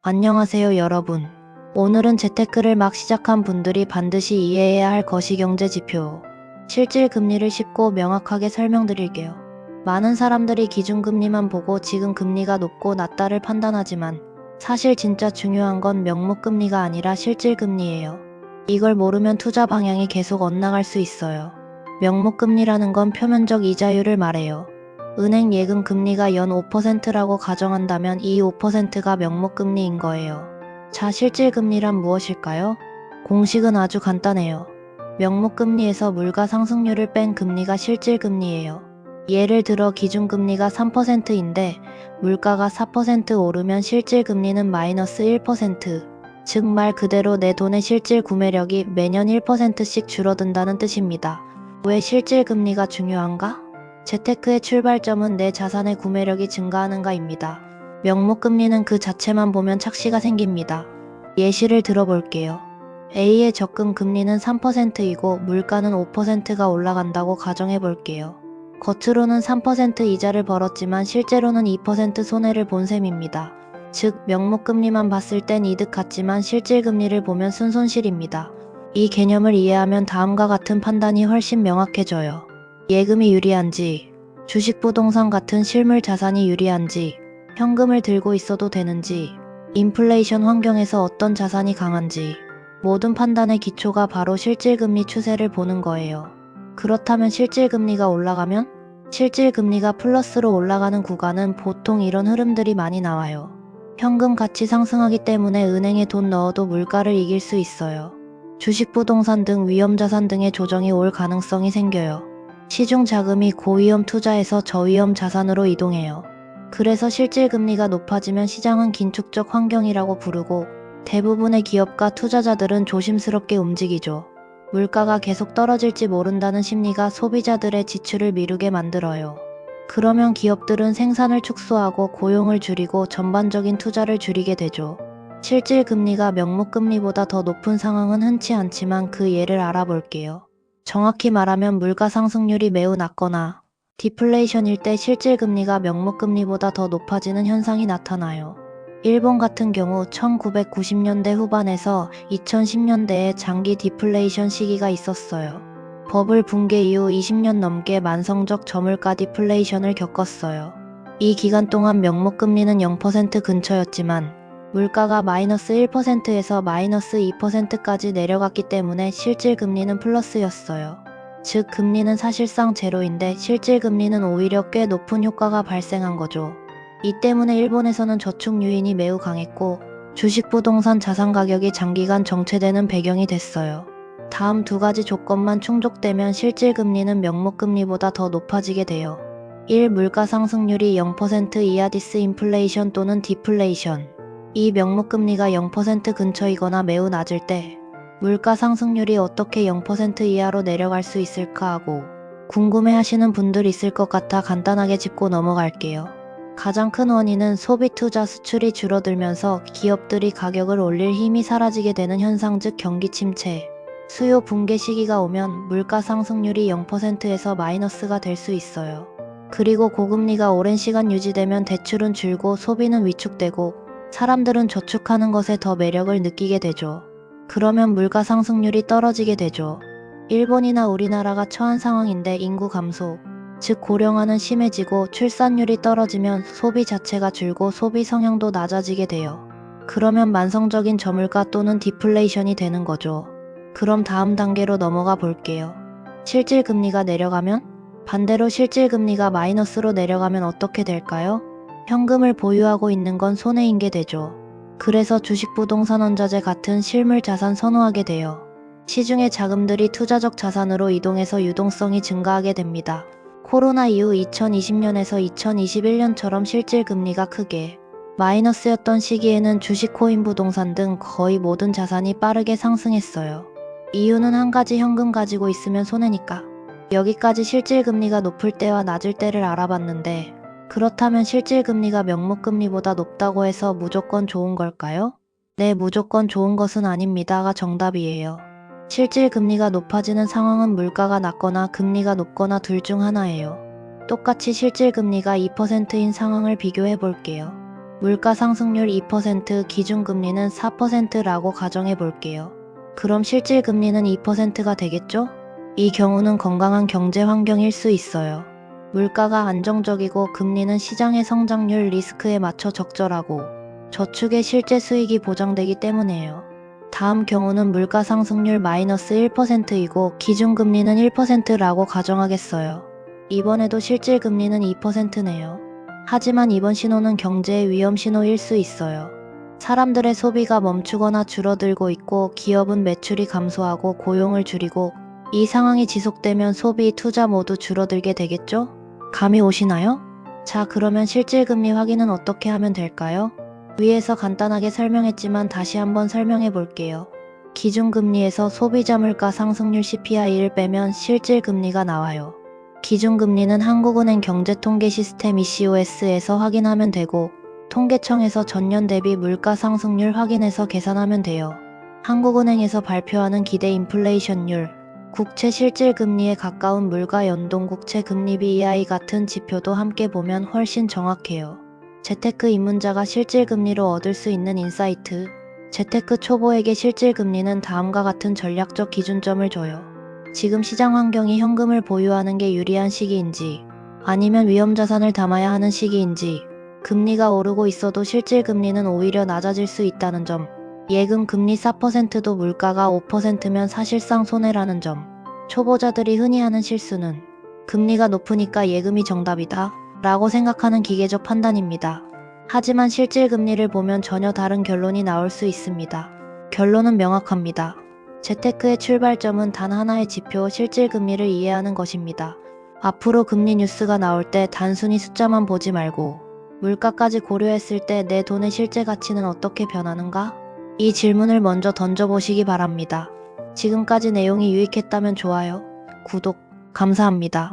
안녕하세요 여러분. 오늘은 재테크를 막 시작한 분들이 반드시 이해해야 할 거시경제 지표, 실질 금리를 쉽고 명확하게 설명드릴게요. 많은 사람들이 기준금리만 보고 지금 금리가 높고 낮다를 판단하지만 사실 진짜 중요한 건 명목금리가 아니라 실질금리예요. 이걸 모르면 투자 방향이 계속 엇나갈 수 있어요. 명목금리라는 건 표면적 이자율을 말해요. 은행 예금 금리가 연 5%라고 가정한다면 이 5%가 명목금리인 거예요. 자, 실질금리란 무엇일까요? 공식은 아주 간단해요. 명목금리에서 물가 상승률을 뺀 금리가 실질금리예요. 예를 들어 기준금리가 3%인데 물가가 4% 오르면 실질금리는 마이너스 1%, 즉 말 그대로 내 돈의 실질 구매력이 매년 1%씩 줄어든다는 뜻입니다. 왜 실질금리가 중요한가? 재테크의 출발점은 내 자산의 구매력이 증가하는가입니다. 명목금리는 그 자체만 보면 착시가 생깁니다. 예시를 들어볼게요. A의 적금 금리는 3%이고 물가는 5%가 올라간다고 가정해볼게요. 겉으로는 3% 이자를 벌었지만 실제로는 2% 손해를 본 셈입니다. 즉 명목금리만 봤을 땐 이득 같지만 실질금리를 보면 순손실입니다. 이 개념을 이해하면 다음과 같은 판단이 훨씬 명확해져요. 예금이 유리한지, 주식 부동산 같은 실물 자산이 유리한지, 현금을 들고 있어도 되는지, 인플레이션 환경에서 어떤 자산이 강한지, 모든 판단의 기초가 바로 실질금리 추세를 보는 거예요. 그렇다면 실질금리가 올라가면? 실질금리가 플러스로 올라가는 구간은 보통 이런 흐름들이 많이 나와요. 현금 가치 상승하기 때문에 은행에 돈 넣어도 물가를 이길 수 있어요. 주식 부동산 등 위험자산 등의 조정이 올 가능성이 생겨요. 시중 자금이 고위험 투자에서 저위험 자산으로 이동해요. 그래서 실질금리가 높아지면 시장은 긴축적 환경이라고 부르고 대부분의 기업과 투자자들은 조심스럽게 움직이죠. 물가가 계속 떨어질지 모른다는 심리가 소비자들의 지출을 미루게 만들어요. 그러면 기업들은 생산을 축소하고 고용을 줄이고 전반적인 투자를 줄이게 되죠. 실질금리가 명목금리보다 더 높은 상황은 흔치 않지만 그 예를 알아볼게요. 정확히 말하면 물가 상승률이 매우 낮거나 디플레이션일 때 실질금리가 명목금리보다 더 높아지는 현상이 나타나요. 일본 같은 경우 1990년대 후반에서 2010년대에 장기 디플레이션 시기가 있었어요. 버블 붕괴 이후 20년 넘게 만성적 저물가 디플레이션을 겪었어요. 이 기간 동안 명목금리는 0% 근처였지만 물가가 마이너스 1%에서 마이너스 2%까지 내려갔기 때문에 실질금리는 플러스였어요. 즉 금리는 사실상 제로인데 실질금리는 오히려 꽤 높은 효과가 발생한 거죠. 이 때문에 일본에서는 저축 유인이 매우 강했고 주식 부동산 자산 가격이 장기간 정체되는 배경이 됐어요. 다음 두 가지 조건만 충족되면 실질금리는 명목금리보다 더 높아지게 돼요. 1. 물가 상승률이 0% 이하 디스인플레이션 또는 디플레이션. 이 명목금리가 0% 근처이거나 매우 낮을 때 물가 상승률이 어떻게 0% 이하로 내려갈 수 있을까 하고 궁금해하시는 분들 있을 것 같아 간단하게 짚고 넘어갈게요. 가장 큰 원인은 소비 투자 수출이 줄어들면서 기업들이 가격을 올릴 힘이 사라지게 되는 현상 즉 경기 침체, 수요 붕괴 시기가 오면 물가 상승률이 0%에서 마이너스가 될 수 있어요. 그리고 고금리가 오랜 시간 유지되면 대출은 줄고 소비는 위축되고 사람들은 저축하는 것에 더 매력을 느끼게 되죠. 그러면 물가 상승률이 떨어지게 되죠. 일본이나 우리나라가 처한 상황인데 인구 감소, 즉 고령화는 심해지고 출산율이 떨어지면 소비 자체가 줄고 소비 성향도 낮아지게 돼요. 그러면 만성적인 저물가 또는 디플레이션이 되는 거죠. 그럼 다음 단계로 넘어가 볼게요. 실질금리가 내려가면? 반대로 실질금리가 마이너스로 내려가면 어떻게 될까요? 현금을 보유하고 있는 건 손해인 게 되죠. 그래서 주식 부동산 원자재 같은 실물 자산 선호하게 돼요. 시중의 자금들이 투자적 자산으로 이동해서 유동성이 증가하게 됩니다. 코로나 이후 2020년에서 2021년처럼 실질금리가 크게 마이너스였던 시기에는 주식, 코인, 부동산 등 거의 모든 자산이 빠르게 상승했어요. 이유는 한 가지, 현금 가지고 있으면 손해니까. 여기까지 실질금리가 높을 때와 낮을 때를 알아봤는데 그렇다면 실질금리가 명목금리보다 높다고 해서 무조건 좋은 걸까요? 네, 무조건 좋은 것은 아닙니다가 정답이에요. 실질금리가 높아지는 상황은 물가가 낮거나 금리가 높거나 둘 중 하나예요. 똑같이 실질금리가 2%인 상황을 비교해 볼게요. 물가 상승률 2%, 기준금리는 4%라고 가정해 볼게요. 그럼 실질금리는 2%가 되겠죠? 이 경우는 건강한 경제 환경일 수 있어요. 물가가 안정적이고 금리는 시장의 성장률 리스크에 맞춰 적절하고 저축의 실제 수익이 보장되기 때문이에요. 다음 경우는 물가 상승률 마이너스 1%이고 기준금리는 1%라고 가정하겠어요. 이번에도 실질금리는 2%네요. 하지만 이번 신호는 경제의 위험 신호일 수 있어요. 사람들의 소비가 멈추거나 줄어들고 있고 기업은 매출이 감소하고 고용을 줄이고 이 상황이 지속되면 소비, 투자 모두 줄어들게 되겠죠? 감이 오시나요? 자, 그러면 실질금리 확인은 어떻게 하면 될까요? 위에서 간단하게 설명했지만 다시 한번 설명해 볼게요. 기준금리에서 소비자 물가 상승률 CPI를 빼면 실질금리가 나와요. 기준금리는 한국은행 경제통계 시스템 ECOS에서 확인하면 되고 통계청에서 전년 대비 물가 상승률 확인해서 계산하면 돼요. 한국은행에서 발표하는 기대 인플레이션율, 국채 실질금리에 가까운 물가 연동 국채 금리 BEI 같은 지표도 함께 보면 훨씬 정확해요. 재테크 입문자가 실질금리로 얻을 수 있는 인사이트. 재테크 초보에게 실질금리는 다음과 같은 전략적 기준점을 줘요. 지금 시장 환경이 현금을 보유하는 게 유리한 시기인지, 아니면 위험자산을 담아야 하는 시기인지, 금리가 오르고 있어도 실질금리는 오히려 낮아질 수 있다는 점, 예금 금리 4%도 물가가 5%면 사실상 손해라는 점, 초보자들이 흔히 하는 실수는 금리가 높으니까 예금이 정답이다 라고 생각하는 기계적 판단입니다. 하지만 실질금리를 보면 전혀 다른 결론이 나올 수 있습니다. 결론은 명확합니다. 재테크의 출발점은 단 하나의 지표, 실질금리를 이해하는 것입니다. 앞으로 금리 뉴스가 나올 때 단순히 숫자만 보지 말고 물가까지 고려했을 때 내 돈의 실제 가치는 어떻게 변하는가? 이 질문을 먼저 던져보시기 바랍니다. 지금까지 내용이 유익했다면 좋아요, 구독, 감사합니다.